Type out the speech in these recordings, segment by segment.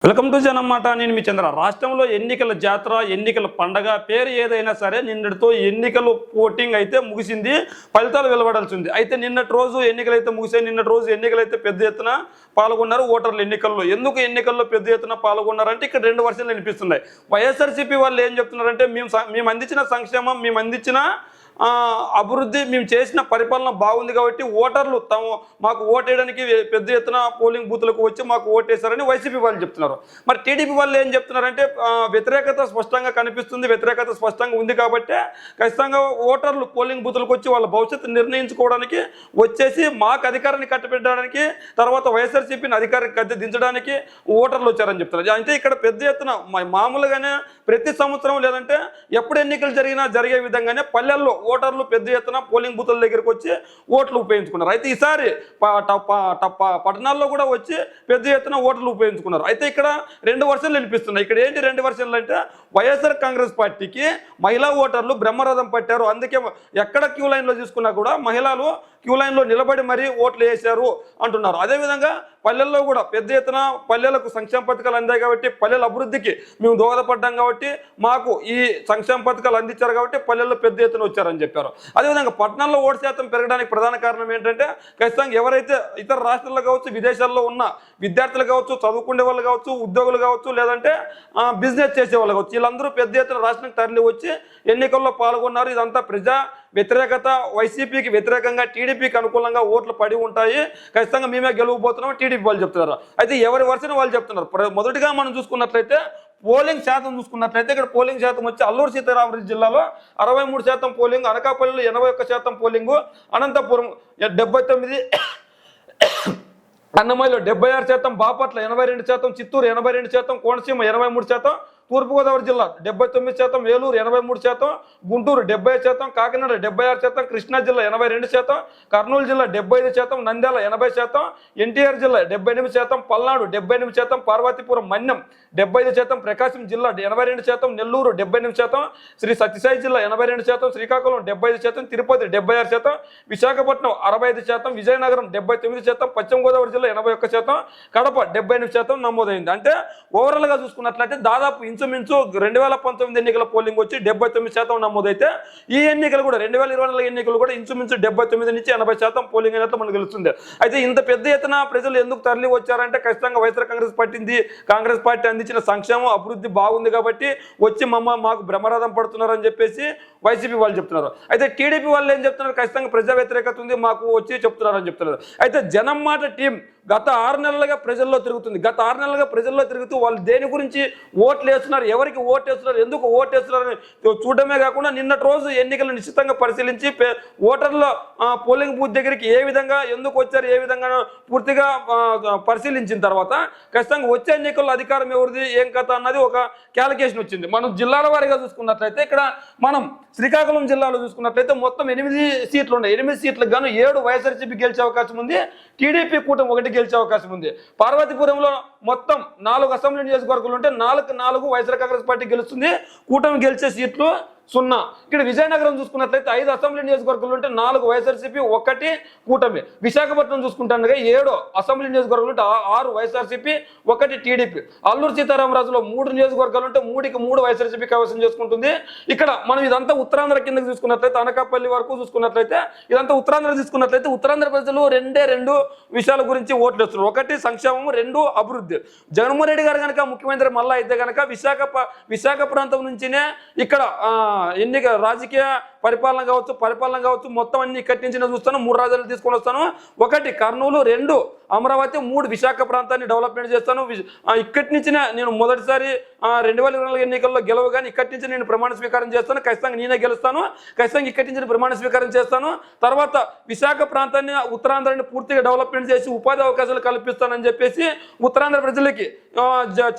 Welcome to జనమాట. నేను మీ చంద్ర. రాష్ట్రంలో ఎన్నికల జాతర, ఎన్నికల పండగ పేరు ఏదైనా సరే నిన్నటితో ఎన్నికలు ఓటింగ్ అయితే ముగిసింది, ఫలితాలు వెలువడాల్సింది. అయితే నిన్నటి రోజు ఎన్నికలు అయితే ముగిసాయి. నిన్నటి రోజు ఎన్నికలు అయితే పెద్ద ఎత్తున పాల్గొన్నారు ఓటర్లు ఎన్నికల్లో. ఎందుకు ఎన్నికల్లో పెద్ద ఎత్తున పాల్గొన్నారంటే ఇక్కడ రెండు వర్షాలు వినిపిస్తున్నాయి. వైఎస్ఆర్సీపీ వాళ్ళు ఏం చెప్తున్నారంటే మేము అందించిన సంక్షేమం, మేము అందించిన అభివృద్ధి, మేము చేసిన పరిపాలన బాగుంది కాబట్టి ఓటర్లు మాకు ఓటేయడానికి పెద్ద ఎత్తున పోలింగ్ బూత్లకు వచ్చి మాకు ఓటేశారని వైసీపీ వాళ్ళు చెప్తున్నారు. మరి టీడీపీ వాళ్ళు ఏం చెప్తున్నారంటే వ్యతిరేకత స్పష్టంగా కనిపిస్తుంది, వ్యతిరేకత స్పష్టంగా ఉంది కాబట్టి ఖచ్చితంగా ఓటర్లు పోలింగ్ బూత్లకు వచ్చి వాళ్ళ భవిష్యత్తు నిర్ణయించుకోవడానికి వచ్చేసి మాకు అధికారాన్ని కట్టబెట్టడానికి, తర్వాత వైఎస్ఆర్సీపీని అధికారాన్ని గద్దె దించడానికి ఓటర్లు వచ్చారని చెప్తున్నారు. అంటే ఇక్కడ పెద్ద ఎత్తున మామూలుగానే ప్రతి సంవత్సరం లేదంటే ఎప్పుడు ఎన్నికలు జరిగే విధంగానే పల్లెల్లో ఓటర్లు పెద్ద ఎత్తున పోలింగ్ బూతుల దగ్గరికి వచ్చి ఓట్లు ఉపయోగించుకున్నారు. అయితే ఈసారి పట్టణాల్లో కూడా వచ్చి పెద్ద ఎత్తున ఓట్లు ఉపయోగించుకున్నారు. అయితే ఇక్కడ రెండు వర్షన్లు వినిపిస్తున్నాయి. ఇక్కడ ఏంటి రెండు వర్షన్లు అంటే వైఎస్ఆర్ కాంగ్రెస్ పార్టీకి మహిళా ఓటర్లు బ్రహ్మరథం పట్టారు. అందుకే ఎక్కడ క్యూ లైన్లో చూసుకున్నా కూడా మహిళలు క్యూ లైన్లో నిలబడి మరీ ఓట్లు వేశారు అంటున్నారు. అదేవిధంగా పల్లెల్లో కూడా పెద్ద ఎత్తున పల్లెలకు సంక్షేమ పథకాలు అందాయి కాబట్టి పల్లెల అభివృద్ధికి మేము దోహదపడ్డాం కాబట్టి మాకు ఈ సంక్షేమ పథకాలు అందించారు కాబట్టి పల్లెల్లో పెద్ద ఎత్తున వచ్చారని చెప్పారు. అదేవిధంగా పట్టణాల్లో ఓటు శాతం పెరగడానికి ప్రధాన కారణం ఏంటంటే ఖచ్చితంగా ఎవరైతే ఇతర రాష్ట్రాల్లో కావచ్చు, విదేశాల్లో ఉన్న విద్యార్థులు కావచ్చు, చదువుకునే వాళ్ళు కావచ్చు, ఉద్యోగులు కావచ్చు, లేదంటే బిజినెస్ చేసే వాళ్ళు కావచ్చు, వీళ్ళందరూ పెద్ద ఎత్తున రాష్ట్రానికి తరలి వచ్చి ఎన్నికల్లో పాల్గొన్నారు. ఇదంతా ప్రజా వ్యతిరేకత, వైసీపీకి వ్యతిరేకంగా టీడీపీకి అనుకూలంగా ఓట్లు పడి ఉంటాయి, ఖచ్చితంగా మేమే గెలవబోతున్నాం టీడీపీ వాళ్ళు చెప్తున్నారు. అయితే ఎవరి వర్షన వాళ్ళు చెప్తున్నారు. మొదటిగా మనం చూసుకున్నట్లయితే పోలింగ్ శాతం చూసుకున్నట్లయితే ఇక్కడ పోలింగ్ శాతం వచ్చి అల్లూరు సీతారామరాజు జిల్లాలో 63% పోలింగ్, అనకాపల్లిలో 81% పోలింగు, అనంతపురం 79%, అన్నమయ్యలో 76%, బాపట్ల 82%, చిత్తూరు 82%, కోనసీమ 83%, తూర్పుగోదావరి జిల్లా 79%, ఏలూరు 83%, గుంటూరు 70%, కాకినాడ 76%, కృష్ణా జిల్లా 82%, కర్నూలు జిల్లా 75%, నంద్యాల 80%, ఎన్టీఆర్ జిల్లా 78%, పల్నాడు 78%, పార్వతీపురం మన్యం 75%, ప్రకాశం జిల్లా 82%, నెల్లూరు 78%, శ్రీ సత్యసాయి జిల్లా 82%, శ్రీకాకుళం 75%, తిరుపతి 76%, విశాఖపట్నం 65%, విజయనగరం 79%, పశ్చిమ గోదావరి జిల్లా 81%, కడప 78% నమోదైంది. అంటే ఓవరాల్గా చూసుకున్నట్లయితే దాదాపు ఇంచుమించు 2019 ఎన్నికల పోలింగ్ వచ్చి 79% నమోదైతే ఈ ఎన్నికలు కూడా 2024 ఎన్నికలు కూడా ఇంచుమించు 79 నుంచి 80% పోలింగ్ అయినట్లు మనకు తెలుస్తుంది. అయితే ఇంత పెద్ద ఎత్తున ప్రజలు ఎందుకు తరలి వచ్చారంటే ఖచ్చితంగా వైఎస్ఆర్ కాంగ్రెస్ పార్టీ అందించిన సంక్షేమం, అభివృద్ధి బాగుంది కాబట్టి వచ్చి మాకు బ్రహ్మరథం పడుతున్నారని చెప్పేసి వైసీపీ వాళ్ళు చెప్తున్నారు. అయితే టీడీపీ వాళ్ళు ఏం చెప్తున్నారు, ఖచ్చితంగా ప్రజా వ్యతిరేకత ఉంది మాకు వచ్చి చెప్తున్నారని చెప్తున్నారు. అయితే జనం మాట టీం గత 6 నెలలుగా ప్రజల్లో తిరుగుతుంది. గత 6 నెలలుగా ప్రజల్లో తిరుగుతూ వాళ్ళు దేని గురించి ఓట్లు వేస్తున్నారు, ఎవరికి ఓటు వేస్తున్నారు, ఎందుకు ఓటు వేస్తున్నారని చూడడమే కాకుండా నిన్నటి రోజు ఎన్నికలు నిశ్చితంగా పరిశీలించి ఓటర్ల పోలింగ్ బూత్ దగ్గరికి ఏ విధంగా ఎందుకు వచ్చారు, ఏ విధంగా పూర్తిగా పరిశీలించిన తర్వాత ఖచ్చితంగా వచ్చే ఎన్నికల్లో అధికారం ఎవరిది, ఏం కథ అన్నది ఒక క్యాలిక్యులేషన్ వచ్చింది. మనం జిల్లాల వారీగా చూసుకున్నట్లయితే ఇక్కడ మనం శ్రీకాకుళం జిల్లాలో చూసుకున్నట్లయితే మొత్తం 8 సీట్లు ఉన్నాయి. 8 సీట్లకు గాను 7 వైఎస్ఆర్సీపీ గెలిచే అవకాశం ఉంది, టీడీపీ కూటమి 1 గెలిచే అవకాశం ఉంది. పార్వతీపురంలో మొత్తం 4 అసెంబ్లీ నియోజకవర్గాలు ఉంటే 4 వైఎస్ఆర్ కాంగ్రెస్ పార్టీ గెలుస్తుంది, కూటమి గెలిచే సీట్లు 0. ఇక్కడ విజయనగరం చూసుకున్నట్లయితే 5 అసెంబ్లీ నియోజకవర్గాలు ఉంటే 4 వైఎస్ఆర్సీపీ, 1 కూటమి. విశాఖపట్నం చూసుకుంటానుగా 7 అసెంబ్లీ నియోజకవర్గాలు ఉంటే 6 వైఎస్ఆర్సీపీ, 1 టీడీపీ. అల్లూరు సీతారామరాజులో 3 నియోజకవర్గాలు ఉంటే 3 వైఎస్ఆర్సీపీ కైవసం చేసుకుంటుంది. ఇక్కడ మనం ఇదంతా ఉత్తరాంధ్ర కిందకి చూసుకున్నట్లయితే అనకాపల్లి వరకు చూసుకున్నట్లయితే ఇదంతా ఉత్తరాంధ్ర తీసుకున్నట్లయితే ఉత్తరాంధ్ర ప్రజలు 2 విషయాల గురించి ఓట్లు వేస్తున్నారు. 1 సంక్షేమం, 2 అభివృద్ధి. జగన్మోహన్ రెడ్డి గారు కనుక ముఖ్యమంత్రి మళ్ళా అయితే కనుక విశాఖ ప్రాంతం నుంచినే ఇక్కడ ఎన్నిక రాజకీయ పరిపాలన కావచ్చు మొత్తం అన్ని ఇక్కడి నుంచి చూస్తాను. 3 రాజ్యాలు తీసుకొని వస్తాను. 1 కర్నూలు, 2 అమరావతి, 3 విశాఖ ప్రాంతాన్ని డెవలప్మెంట్ చేస్తాను. ఇక్కడి నుంచి నేను మొదటిసారి 2024 ఎన్నికల్లో గెలవగానే ఇక్కడి నుంచి నేను ప్రమాణ స్వీకారం చేస్తాను, ఖచ్చితంగా నేనే గెలుస్తాను, ఖచ్చితంగా ఇక్కడి నుంచి ప్రమాణ స్వీకారం చేస్తాను. తర్వాత విశాఖ ప్రాంతాన్ని, ఉత్తరాంధ్రాన్ని పూర్తిగా డెవలప్మెంట్ చేసి ఉపాధి అవకాశాలు కల్పిస్తానని చెప్పేసి ఉత్తరాంధ్ర ప్రజలకి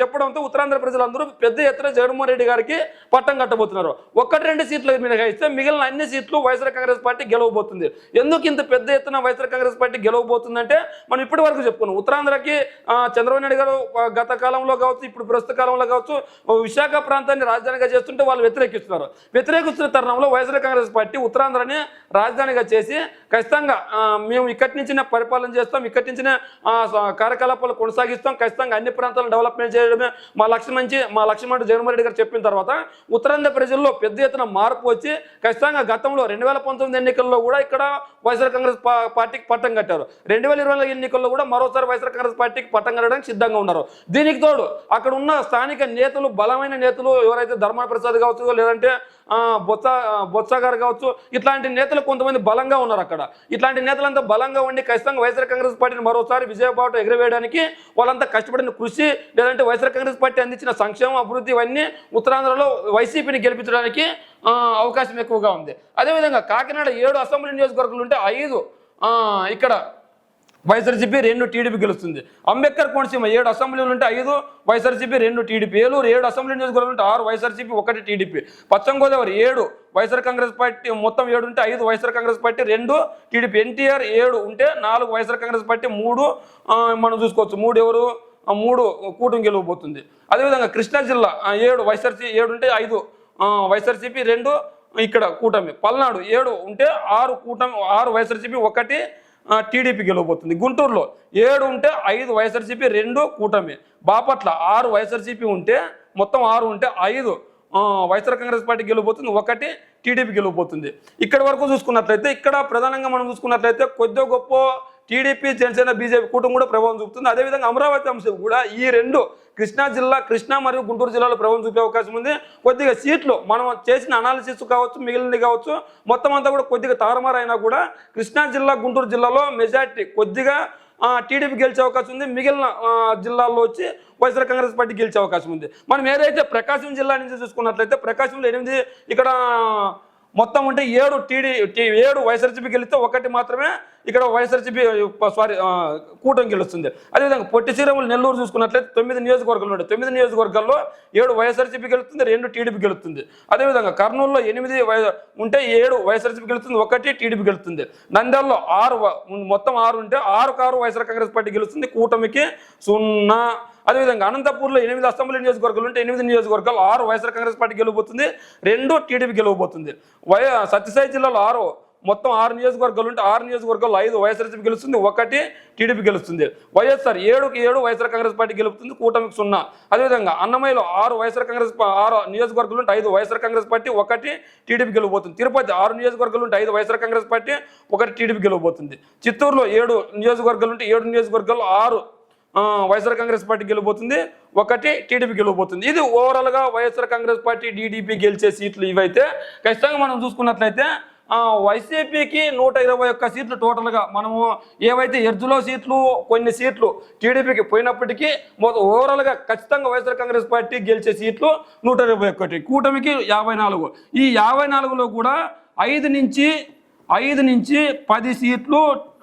చెప్పడంతో ఉత్తరాంధ్ర ప్రజలందరూ పెద్ద ఎత్తున జగన్మోహన్ రెడ్డి గారికి పట్టం కట్టబోతున్నారు. 1-2 సీట్లు మినహాయిస్తే మిగిలిన మిగిలిన అన్ని సీట్లు వైఎస్ఆర్ కాంగ్రెస్ పార్టీ గెలవబోతుంది. ఎందుకు ఇంత పెద్ద ఎత్తున వైఎస్ఆర్ కాంగ్రెస్ పార్టీ గెలవబోతుందంటే మనం ఇప్పటి వరకు చెప్పుకున్నాం. ఉత్తరాంధ్రకి చంద్రబాబు నాయుడు గారు గత కాలంలో కావచ్చు, ఇప్పుడు ప్రస్తుత కాలంలో కావచ్చు, విశాఖ ప్రాంతాన్ని రాజధానిగా చేస్తుంటే వాళ్ళు వ్యతిరేకిస్తున్న తరుణంలో వైఎస్ఆర్ కాంగ్రెస్ పార్టీ ఉత్తరాంధ్రని రాజధానిగా చేసి ఖచ్చితంగా మేము ఇక్కడి నుంచి పరిపాలన చేస్తాం, ఇక్కడి నుంచి కార్యకలాపాలు కొనసాగిస్తాం, ఖచ్చితంగా అన్ని ప్రాంతాలను డెవలప్మెంట్ చేయడమే మా లక్ష్యం అంటూ జగన్మోహన్ రెడ్డి గారు చెప్పిన తర్వాత ఉత్తరాంధ్ర ప్రజల్లో పెద్ద ఎత్తున మార్పు వచ్చి ఖచ్చితంగా గతంలో 2019 ఎన్నికల్లో కూడా ఇక్కడ వైఎస్ఆర్ కాంగ్రెస్ పార్టీకి పట్టం కట్టారు. 2020 ఎన్నికల్లో కూడా మరోసారి వైఎస్ఆర్ కాంగ్రెస్ పార్టీకి పట్టం కట్టడానికి సిద్ధంగా ఉన్నారు. దీనికి తోడు అక్కడ ఉన్న స్థానిక నేతలు, బలమైన నేతలు ఎవరైతే ధర్మాన ప్రసాద్ కావచ్చు, లేదంటే బొత్స గారు కావచ్చు, ఇట్లాంటి నేతలు కొంతమంది బలంగా ఉన్నారు అక్కడ. ఇట్లాంటి నేతలంతా బలంగా ఉండి ఖచ్చితంగా వైఎస్ఆర్ కాంగ్రెస్ పార్టీని మరోసారి విజయబావుట ఎగరవేయడానికి వాళ్ళంతా కష్టపడిన కృషి, లేదంటే వైఎస్ఆర్ కాంగ్రెస్ పార్టీ అందించిన సంక్షేమ అభివృద్ధి ఇవన్నీ ఉత్తరాంధ్రలో వైసీపీని గెలిపించడానికి అవకాశం ఎక్కువగా ఉంది. అదేవిధంగా కాకినాడ 7 అసెంబ్లీ నియోజకవర్గాలు ఉంటే 5 ఇక్కడ వైఎస్ఆర్సీపీ 2 టీడీపీ గెలుస్తుంది. అంబేద్కర్ కోనసీమ 7 అసెంబ్లీలు ఉంటే 5 వైఎస్ఆర్సీపీ 2 టీడీపీ. ఏలూరు 7 అసెంబ్లీ నియోజకవర్గాలు ఉంటే 6 వైఎస్ఆర్సీపీ 1 టీడీపీ. పశ్చిమ గోదావరి 7 వైఎస్ఆర్ కాంగ్రెస్ పార్టీ, మొత్తం 7 ఉంటే 5 వైఎస్ఆర్ కాంగ్రెస్ పార్టీ 2 టీడీపీ. ఎన్టీఆర్ 7 ఉంటే 4 వైఎస్ఆర్ కాంగ్రెస్ పార్టీ 3 మనం చూసుకోవచ్చు. 3 కూటమి గెలవబోతుంది. అదేవిధంగా కృష్ణా జిల్లా 7 వైఎస్ఆర్సీ 7 ఉంటే 5 వైఎస్ఆర్సీపీ 2 ఇక్కడ కూటమి. పల్నాడు 7 ఉంటే 6 కూటమి, 6 వైఎస్ఆర్సీపీ 1 టీడీపీ గెలవబోతుంది. గుంటూరులో 7 ఉంటే 5 వైఎస్ఆర్సీపీ 2 కూటమి. బాపట్ల 6 వైఎస్ఆర్సీపీ ఉంటే మొత్తం 6 ఉంటే 5 వైఎస్ఆర్ కాంగ్రెస్ పార్టీ గెలవబోతుంది, 1 టీడీపీ గెలవబోతుంది. ఇక్కడ వరకు చూసుకున్నట్లయితే ఇక్కడ ప్రధానంగా మనం చూసుకున్నట్లయితే కొద్దిగా గొప్ప టీడీపీ, జనసేన, బీజేపీ కూటమి కూడా ప్రభావం చూపుతుంది. అదేవిధంగా అమరావతి అంశం కూడా ఈ 2 కృష్ణా మరియు గుంటూరు జిల్లాలో ప్రభావం చూపే అవకాశం ఉంది. కొద్దిగా సీట్లు మనం చేసిన అనాలిసిస్ కావచ్చు, మిగిలినది కావచ్చు, మొత్తం అంతా కూడా కొద్దిగా తారుమారైనా కూడా కృష్ణా జిల్లా, గుంటూరు జిల్లాలో మెజార్టీ కొద్దిగా టీడీపీ గెలిచే అవకాశం ఉంది. మిగిలిన జిల్లాల్లో వచ్చి వైఎస్ఆర్ కాంగ్రెస్ పార్టీ గెలిచే అవకాశం ఉంది. మనం ఏదైతే ప్రకాశం జిల్లా నుంచి చూసుకున్నట్లయితే ప్రకాశంలో 8 ఇక్కడ మొత్తం ఉంటే 7 వైఎస్ఆర్సీపీ గెలిస్తే 1 మాత్రమే ఇక్కడ వైఎస్ఆర్సీపీ కూటమి గెలుస్తుంది. అదేవిధంగా పొట్టి శ్రీరాములు నెల్లూరు చూసుకున్నట్లయితే 9 నియోజకవర్గాలు ఉంటాయి. 9 నియోజకవర్గాల్లో 7 వైఎస్ఆర్సీపీ గెలుస్తుంది, 2 టీడీపీ గెలుస్తుంది. అదేవిధంగా కర్నూలులో 8 ఉంటే 7 వైఎస్ఆర్సీపీ గెలుస్తుంది, 1 టీడీపీ గెలుస్తుంది. నంద్యాలలో 6 మొత్తం 6 ఉంటే 6 వైఎస్ఆర్ కాంగ్రెస్ పార్టీ గెలుస్తుంది, కూటమికి 0. అదేవిధంగా అనంతపూర్లో 8 అసెంబ్లీ నియోజకవర్గాలు ఉంటే 8 నియోజకవర్గాలు 6 వైఎస్ఆర్ కాంగ్రెస్ పార్టీ గెలవబోతుంది, 2 టీడీపీ గెలవబోతుంది. సత్యసాయి జిల్లాలో 6 మొత్తం 6 నియోజకవర్గాలు ఉంటే 6 నియోజకవర్గాలు 5 వైఎస్ఆర్సీపీ గెలుస్తుంది, 1 టీడీపీ గెలుస్తుంది. వైఎస్ఆర్ 7 వైఎస్ఆర్ కాంగ్రెస్ పార్టీ గెలుపుతుంది, కూటమికి 0. అదేవిధంగా అన్నమయ్యలో 6 వైఎస్ఆర్ కాంగ్రెస్ 6 నియోజకవర్గాలు ఉంటే 5 వైఎస్ఆర్ కాంగ్రెస్ పార్టీ, 1 టీడీపీ గెలవబోతుంది. తిరుపతి 6 నియోజకవర్గాలు ఉంటే 5 వైఎస్ఆర్ కాంగ్రెస్ పార్టీ, 1 టీడీపీ గెలవబోతుంది. చిత్తూరులో 7 నియోజకవర్గాలు ఉంటే 7 నియోజకవర్గాలు 6 వైఎస్ఆర్ కాంగ్రెస్ పార్టీ గెలవబోతుంది, 1 టీడీపీ గెలవబోతుంది. ఇది ఓవరాల్గా వైఎస్ఆర్ కాంగ్రెస్ పార్టీ, టీడీపీ గెలిచే సీట్లు ఇవైతే. ఖచ్చితంగా మనం చూసుకున్నట్లయితే వైసీపీకి 121 సీట్లు టోటల్గా మనము ఏవైతే ఎర్జులో సీట్లు, కొన్ని సీట్లు టీడీపీకి పోయినప్పటికీ ఓవరాల్గా ఖచ్చితంగా వైఎస్ఆర్ కాంగ్రెస్ పార్టీ గెలిచే సీట్లు 121, కూటమికి 54. ఈ 54లో కూడా 5 నుంచి 10 సీట్లు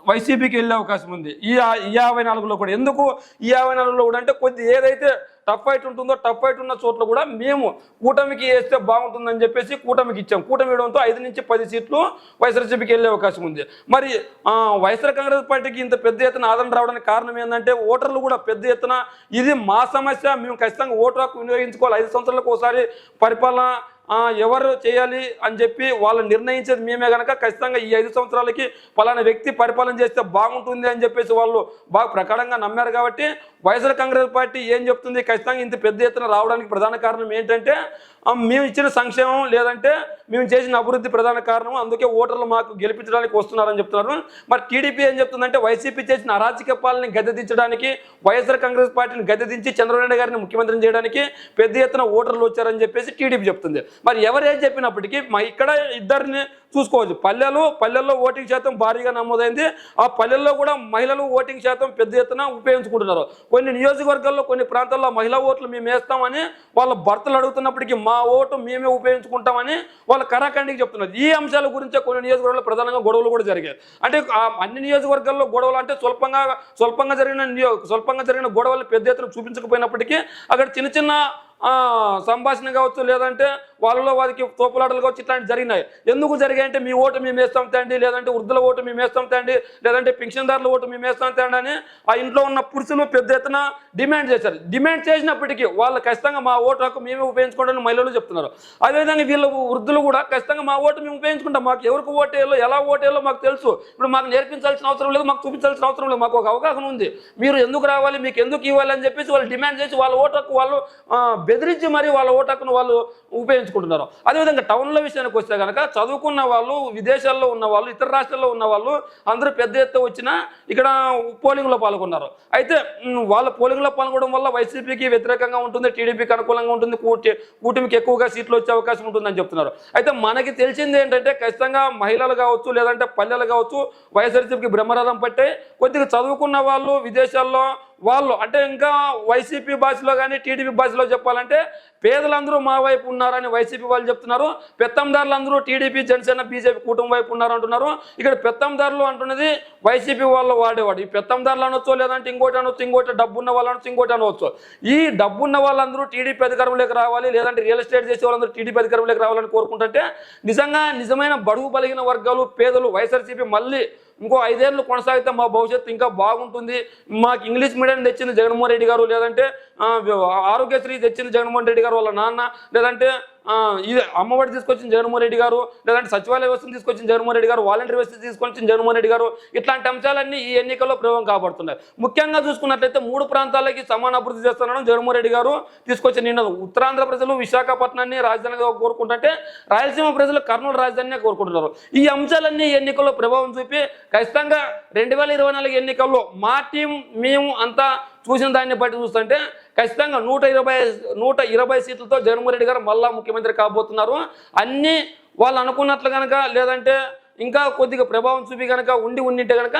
వైసీపీకి వెళ్ళే అవకాశం ఉంది ఈ 54లో కూడా. ఎందుకు ఈ 54లో కూడా అంటే కొద్ది ఏదైతే టఫ్ ఫైట్ ఉంటుందో, టఫ్ ఫైట్ ఉన్న చోట్ల కూడా మేము కూటమికి వేస్తే బాగుంటుందని చెప్పేసి కూటమికి ఇచ్చాం. కూటమి ఇవ్వడంతో 5 నుంచి 10 సీట్లు వైఎస్ఆర్సీపీకి వెళ్ళే అవకాశం ఉంది. మరి వైఎస్ఆర్ కాంగ్రెస్ పార్టీకి ఇంత పెద్ద ఎత్తున ఆదరణ రావడానికి కారణం ఏంటంటే ఓటర్లు కూడా పెద్ద ఎత్తున ఇది మా సమస్య, మేము ఖచ్చితంగా ఓటు హక్కు వినియోగించుకోవాలి, 5 సంవత్సరాలకు ఒకసారి పరిపాలన ఎవరు చేయాలి అని చెప్పి వాళ్ళు నిర్ణయించేది మేమే కనుక ఖచ్చితంగా ఈ 5 సంవత్సరాలకి పలానా వ్యక్తి పరిపాలన చేస్తే బాగుంటుంది అని చెప్పేసి వాళ్ళు బాగా ప్రకారంగా నమ్మారు. కాబట్టి వైఎస్ఆర్ కాంగ్రెస్ పార్టీ ఏం చెప్తుంది, ఖచ్చితంగా ఇంత పెద్ద ఎత్తున రావడానికి ప్రధాన కారణం ఏంటంటే మేము ఇచ్చిన సంక్షేమం, లేదంటే మేము చేసిన అభివృద్ధి ప్రధాన కారణం, అందుకే ఓటర్లు మాకు గెలిపించడానికి వస్తున్నారని చెప్తున్నారు. మరి టీడీపీ ఏం చెప్తుందంటే వైసీపీ చేసిన అరాచక పాలనని గద్దెదించడానికి, వైఎస్ఆర్ కాంగ్రెస్ పార్టీని గద్దెదించి చంద్రబాబు నాయుడు గారిని ముఖ్యమంత్రిని చేయడానికి పెద్ద ఎత్తున ఓటర్లు వచ్చారని చెప్పేసి టీడీపీ చెప్తుంది. మరి ఎవరేం చెప్పినప్పటికీ ఇక్కడ ఇద్దరిని చూసుకోవచ్చు. పల్లెల్లో ఓటింగ్ శాతం భారీగా నమోదైంది. ఆ పల్లెల్లో కూడా మహిళలు ఓటింగ్ శాతం పెద్ద ఎత్తున ఉపయోగించుకుంటున్నారు. కొన్ని నియోజకవర్గాల్లో, కొన్ని ప్రాంతాల్లో మహిళా ఓట్లు మేము వేస్తామని వాళ్ళ భర్తలు అడుగుతున్నప్పటికీ మా ఓటు మేమే ఉపయోగించుకుంటామని వాళ్ళ కరాఖండికి చెప్తున్నారు. ఈ అంశాల గురించే కొన్ని నియోజకవర్గాల్లో ప్రధానంగా గొడవలు కూడా జరిగాయి. అంటే అన్ని నియోజకవర్గాల్లో గొడవలు అంటే స్వల్పంగా జరిగిన గొడవలు పెద్ద ఎత్తున చూపించకపోయినప్పటికీ అక్కడ చిన్న సంభాషణ కావచ్చు, లేదంటే వాళ్ళలో వారికి తోపులాటలు కావచ్చు ఇట్లాంటి జరిగినాయి. ఎందుకు జరిగాయంటే మీ ఓటు మేము వేస్తాం తండి, లేదంటే వృద్ధుల ఓటు మేము వేస్తాం తండి, లేదంటే పెన్షన్దారుల ఓటు మేము వేస్తాం తండి అని ఆ ఇంట్లో ఉన్న పురుషులు పెద్ద ఎత్తున డిమాండ్ చేశారు. డిమాండ్ చేసినప్పటికీ వాళ్ళు ఖచ్చితంగా మా ఓటు హక్కు మేమే ఉపయోగించుకోవడానికి మహిళలు చెప్తున్నారు. అదేవిధంగా వీళ్ళు వృద్ధులు కూడా ఖచ్చితంగా మా ఓటు మేము ఉపయోగించుకుంటాం, మాకు ఎవరికి ఓటేయాలో ఎలా ఓటేయాలో మాకు తెలుసు, ఇప్పుడు మాకు నేర్పించాల్సిన అవసరం లేదు, మాకు చూపించాల్సిన అవసరం లేదు, మాకు ఒక అవగాహన ఉంది, మీరు ఎందుకు రావాలి, మీకు ఎందుకు ఇవ్వాలి అని చెప్పేసి వాళ్ళు డిమాండ్ చేసి వాళ్ళ ఓటు హక్కు వాళ్ళు బెదిరించి మరి వాళ్ళ ఓటు హక్కును వాళ్ళు ఉపయోగించుకుంటున్నారు. అదేవిధంగా టౌన్ల విషయానికి వస్తే కనుక చదువుకున్న వాళ్ళు, విదేశాల్లో ఉన్న వాళ్ళు, ఇతర రాష్ట్రాల్లో ఉన్న వాళ్ళు అందరూ పెద్ద ఎత్తున వచ్చినా ఇక్కడ పోలింగ్లో పాల్గొన్నారు. అయితే వాళ్ళ పోలింగ్లో పాల్గొనడం వల్ల వైసీపీకి వ్యతిరేకంగా ఉంటుంది, టీడీపీకి అనుకూలంగా ఉంటుంది, కూటమికి ఎక్కువగా సీట్లు వచ్చే అవకాశం ఉంటుందని చెప్తున్నారు. అయితే మనకి తెలిసింది ఏంటంటే ఖచ్చితంగా మహిళలు కావచ్చు, లేదంటే పల్లెలు కావచ్చు, వైఎస్ఆర్సీపీకి బ్రహ్మరథం పట్టే కొద్దిగా చదువుకున్న వాళ్ళు విదేశాల్లో వాళ్ళు అంటే ఇంకా వైసీపీ భాషలో కానీ టీడీపీ భాషలో చెప్పాలంటే పేదలందరూ మా వైపు ఉన్నారని వైసీపీ వాళ్ళు చెప్తున్నారు, పెత్తందారులందరూ టీడీపీ, జనసేన, బీజేపీ కూటమి వైపు ఉన్నారు అంటున్నారు. ఇక్కడ పెత్తందారులు అంటున్నది వైసీపీ వాళ్ళు వాడేవాడు. ఈ పెత్తందారులు అనొచ్చు, లేదంటే ఇంకోటి అనొచ్చు, ఇంకోటి డబ్బున్న వాళ్ళు అనొచ్చు, ఇంకోటి అనవచ్చు. ఈ డబ్బున్న వాళ్ళందరూ టీడీపీ అధికారంలోకి రావాలి, లేదంటే రియల్ ఎస్టేట్ చేసే వాళ్ళందరూ టీడీపీ అధికారంలోకి రావాలని కోరుకుంటుంటే నిజమైన బడుగు బలిగిన వర్గాలు, పేదలు వైఎస్ఆర్సీపీ మళ్ళీ ఇంకో 5 ఏళ్ళు కొనసాగితే మా భవిష్యత్తు ఇంకా బాగుంటుంది, మాకు ఇంగ్లీష్ మీడియం తెచ్చింది జగన్మోహన్ రెడ్డి గారు, లేదంటే ఆరోగ్యశ్రీ తెచ్చింది జగన్మోహన్ రెడ్డి గారు వాళ్ళ నాన్న, లేదంటే ఇది అమ్మఒడి తీసుకొచ్చిన జగన్మోహన్ రెడ్డి గారు, లేదంటే సచివాలయ వ్యవస్థను తీసుకొచ్చిన జగన్మోహన్ రెడ్డి గారు, వాలంటీర్ వ్యవస్థ తీసుకొచ్చిన జగన్మోహన్ రెడ్డి గారు, ఇట్లాంటి అంశాలన్నీ ఈ ఎన్నికల్లో ప్రభావం కాబడుతున్నాయి. ముఖ్యంగా చూసుకున్నట్లయితే 3 ప్రాంతాలకి సమాన అభివృద్ధి చేస్తున్నాను జగన్మోహన్ రెడ్డి గారు తీసుకొచ్చిన నిన్న ఉత్తరాంధ్ర ప్రజలు విశాఖపట్నాన్ని రాజధానిగా కోరుకుంటుంటే రాయలసీమ ప్రజలు కర్నూలు రాజధానినే కోరుకుంటున్నారు. ఈ అంశాలన్నీ ఎన్నికల్లో ప్రభావం చూపి ఖచ్చితంగా 2024 ఎన్నికల్లో మా టీం మేము అంతా చూసిన దాన్ని బట్టి చూస్తుంటే ఖచ్చితంగా 120 సీట్లతో జగన్మోహన్ రెడ్డి గారు మళ్ళా ముఖ్యమంత్రి కాబోతున్నారు. అన్నీ వాళ్ళు అనుకున్నట్లు కనుక, లేదంటే ఇంకా కొద్దిగా ప్రభావం చూపి కనుక ఉండింటే కనుక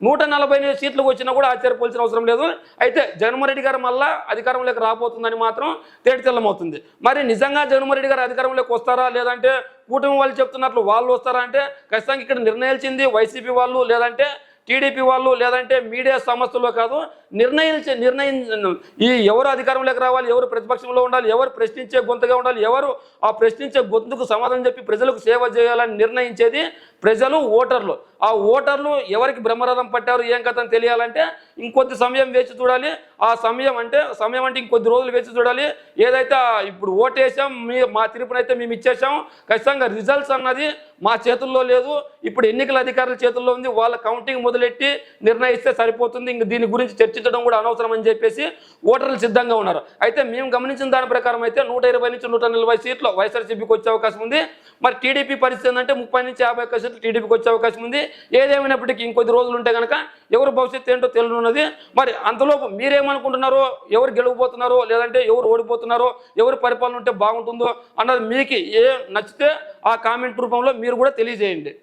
140 సీట్లకు వచ్చినా కూడా ఆశ్చర్యపోవాల్సిన అవసరం లేదు. అయితే జగన్మోహన్ రెడ్డి గారు మళ్ళా అధికారంలోకి రాబోతుందని మాత్రం తేటతెల్లమవుతుంది. మరి నిజంగా జగన్మోహన్ రెడ్డి గారు అధికారంలోకి వస్తారా, లేదంటే కూటమి వాళ్ళు చెప్తున్నట్లు వాళ్ళు వస్తారా అంటే ఖచ్చితంగా ఇక్కడ నిర్ణయించింది వైసీపీ వాళ్ళు, లేదంటే టీడీపీ వాళ్ళు, లేదంటే మీడియా సంస్థల్లో కాదు. ఈ ఎవరు అధికారంలోకి రావాలి, ఎవరు ప్రతిపక్షంలో ఉండాలి, ఎవరు ప్రశ్నించే గొంతుగా ఉండాలి, ఎవరు ఆ ప్రశ్నించే గొంతుకు సమాధానం చెప్పి ప్రజలకు సేవ చేయాలని నిర్ణయించేది ప్రజలు, ఓటర్లు. ఆ ఓటర్లు ఎవరికి బ్రహ్మరథం పట్టారు ఏం కథని తెలియాలంటే ఇంకొద్ది సమయం వేచి చూడాలి. ఆ సమయం అంటే ఇంకొద్ది రోజులు వేచి చూడాలి. ఏదైతే ఇప్పుడు ఓటేసాం, మా తీర్పునైతే మేము ఇచ్చేసాం, ఖచ్చితంగా రిజల్ట్స్ అన్నది మా చేతుల్లో లేదు, ఇప్పుడు ఎన్నికల అధికారుల చేతుల్లో ఉంది, వాళ్ళ కౌంటింగ్ మొదలెట్టి నిర్ణయిస్తే సరిపోతుంది, ఇంక దీని గురించి చర్చించడం కూడా అనవసరం అని చెప్పేసి ఓటర్లు సిద్ధంగా ఉన్నారు. అయితే మేము గమనించిన దాని ప్రకారం అయితే 120 నుంచి 140 సీట్లు వైఎస్ఆర్సీపీకి వచ్చే అవకాశం ఉంది. మరి టీడీపీ పరిస్థితి ఏంటంటే 30 నుంచి 50 సీట్లు టీడీపీకి వచ్చే అవకాశం ఉంది. ఏదేమైనప్పటికీ ఇంకొద్ది రోజులు ఉంటే కనుక ఎవరు భవిష్యత్తు ఏంటో తెలియనున్నది. మరి అంతలోపు మీరేమనుకుంటున్నారో, ఎవరు గెలవబోతున్నారో, లేదంటే ఎవరు ఓడిపోతున్నారో, ఎవరు పరిపాలన ఉంటే బాగుంటుందో అన్నది మీకు నచ్చితే ఆ కామెంట్ రూపంలో మీరు కూడా తెలియజేయండి.